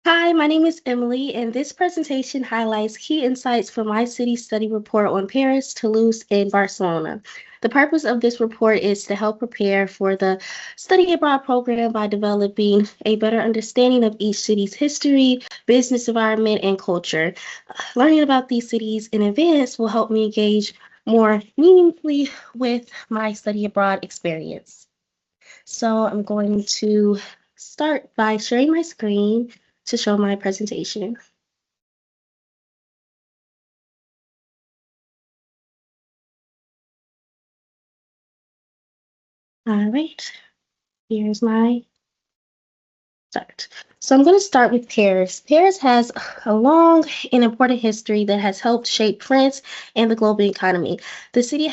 Hi, my name is Emily, and this presentation highlights key insights from my city study report on Paris, Toulouse, and Barcelona. The purpose of this report is to help prepare for the study abroad program by developing a better understanding of each city's history, business environment, and culture. Learning about these cities in advance will help me engage more meaningfully with my study abroad experience. So I'm going to start by sharing my screen to show my presentation. All right, here's my start. So I'm going to start with Paris. Paris has a long and important history that has helped shape France and the global economy. The city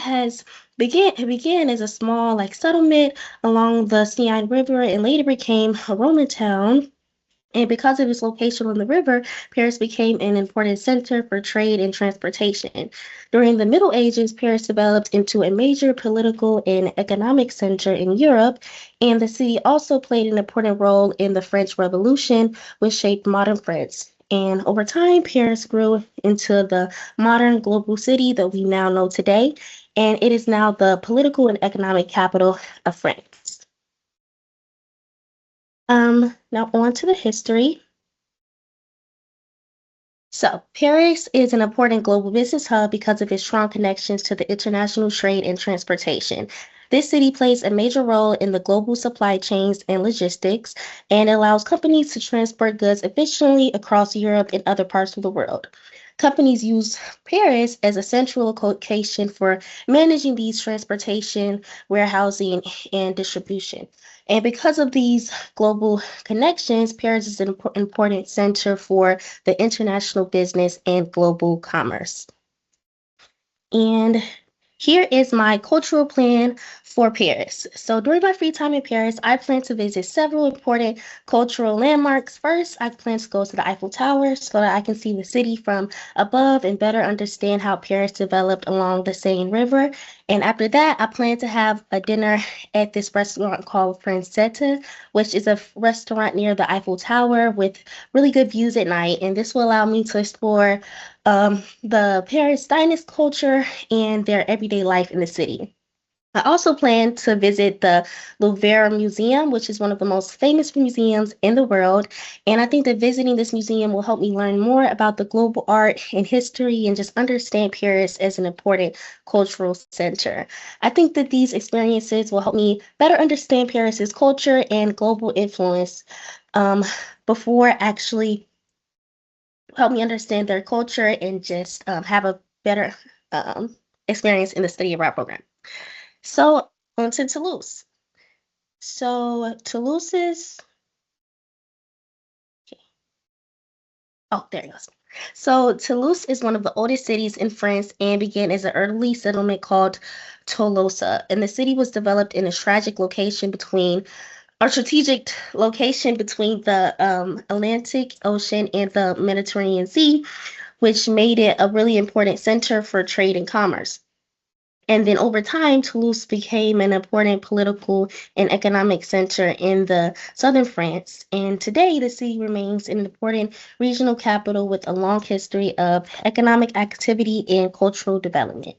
began as a small settlement along the Seine River and later became a Roman town. And because of its location on the river, Paris became an important center for trade and transportation. During the Middle Ages, Paris developed into a major political and economic center in Europe, and the city also played an important role in the French Revolution, which shaped modern France. And over time, Paris grew into the modern global city that we now know today, and it is now the political and economic capital of France. Now on to the history. So, Paris is an important global business hub because of its strong connections to the international trade and transportation. This city plays a major role in the global supply chains and logistics and allows companies to transport goods efficiently across Europe and other parts of the world. Companies use Paris as a central location for managing these transportation, warehousing, and distribution. And because of these global connections, Paris is an important center for the international business and global commerce. And here is my cultural plan for Paris. So, during my free time in Paris, I plan to visit several important cultural landmarks. First, I plan to go to the Eiffel Tower so that I can see the city from above and better understand how Paris developed along the Seine River. And after that, I plan to have a dinner at this restaurant called Francetta, which is a restaurant near the Eiffel Tower with really good views at night. And this will allow me to explore the Paris Steinist culture and their everyday life in the city. I also plan to visit the Louvre Museum, which is one of the most famous museums in the world. And I think that visiting this museum will help me learn more about the global art and history and just understand Paris as an important cultural center. I think that these experiences will help me better understand Paris's culture and global influence um, before actually help me understand their culture and just have a better um, experience in the study abroad program. So on to Toulouse. So Toulouse is oh, there it goes. So Toulouse is one of the oldest cities in France and began as an early settlement called Tolosa. And the city was developed in a strategic location between the Atlantic Ocean and the Mediterranean Sea, which made it a really important center for trade and commerce. And then over time, Toulouse became an important political and economic center in the southern France. And today, the city remains an important regional capital with a long history of economic activity and cultural development.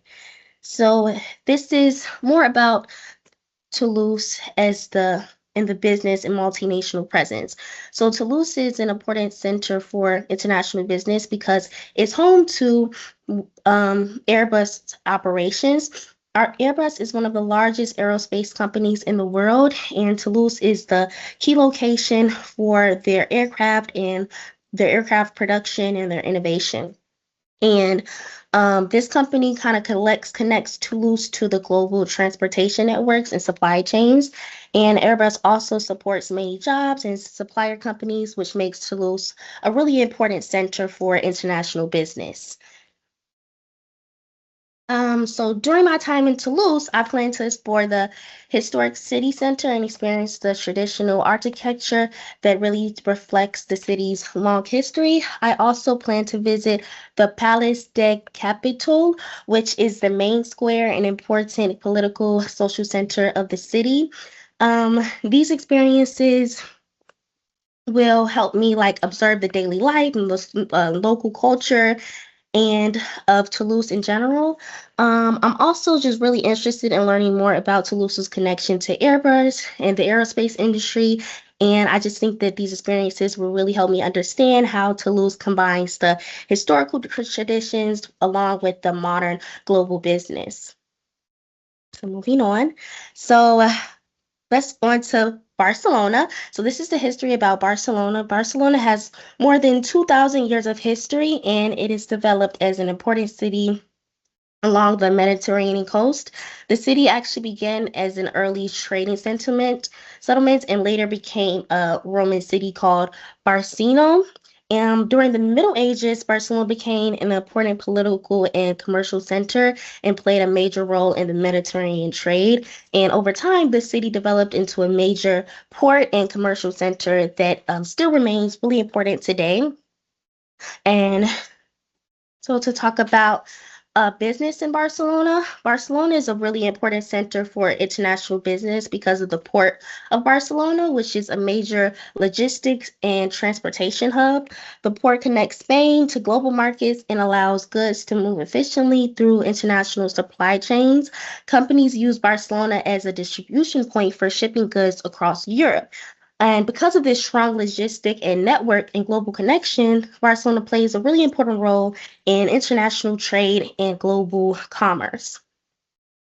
So, this is more about Toulouse as the business and multinational presence. So Toulouse is an important center for international business because it's home to Airbus operations. Our Airbus is one of the largest aerospace companies in the world, and Toulouse is the key location for their aircraft production and their innovation. And this company kind of connects Toulouse to the global transportation networks and supply chains. And Airbus also supports many jobs and supplier companies, which makes Toulouse a really important center for international business. So during my time in Toulouse, I plan to explore the historic city center and experience the traditional architecture that really reflects the city's long history. I also plan to visit the Place des Capitaux, which is the main square and important political social center of the city. These experiences will help me like observe the daily life and the local culture and of Toulouse in general. I'm also just really interested in learning more about Toulouse's connection to Airbus and the aerospace industry. And I just think that these experiences will really help me understand how Toulouse combines the historical traditions along with the modern global business. So moving on. So let's go on to Barcelona. So this is the history about Barcelona. Barcelona has more than 2,000 years of history, and it is developed as an important city along the Mediterranean coast. The city actually began as an early trading settlement and later became a Roman city called Barcino. During the Middle Ages, Barcelona became an important political and commercial center and played a major role in the Mediterranean trade. And over time, the city developed into a major port and commercial center that still remains really important today. And so to talk about business in Barcelona, Barcelona is a really important center for international business because of the port of Barcelona, which is a major logistics and transportation hub. The port connects Spain to global markets and allows goods to move efficiently through international supply chains. Companies use Barcelona as a distribution point for shipping goods across Europe. And because of this strong logistic and network and global connection, Barcelona plays a really important role in international trade and global commerce.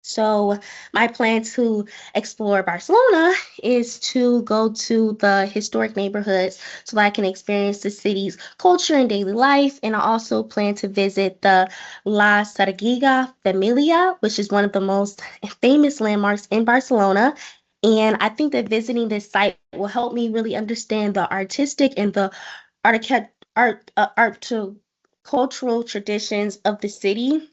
So, my plan to explore Barcelona is to go to the historic neighborhoods so that I can experience the city's culture and daily life. And I also plan to visit the La Sagrada Familia, which is one of the most famous landmarks in Barcelona. And I think that visiting this site will help me really understand the artistic and the art to cultural traditions of the city.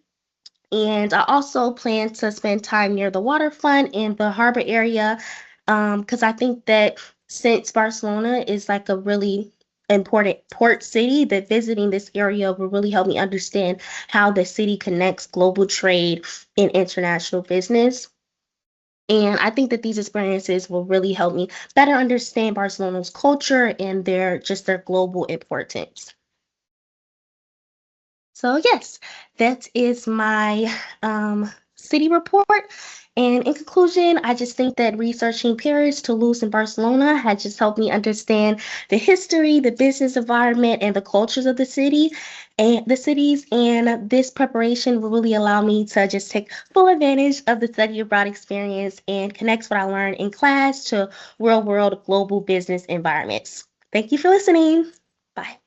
And I also plan to spend time near the waterfront and the harbor area, because I think that since Barcelona is like a really important port city, that visiting this area will really help me understand how the city connects global trade and international business. And I think that these experiences will really help me better understand Barcelona's culture and their global importance. So yes, that is my city report. And in conclusion, I just think that researching Paris, Toulouse, and Barcelona had just helped me understand the history, the business environment, and the cultures of the city and the cities. And this preparation will really allow me to just take full advantage of the study abroad experience and connect what I learned in class to real world global business environments. Thank you for listening. Bye.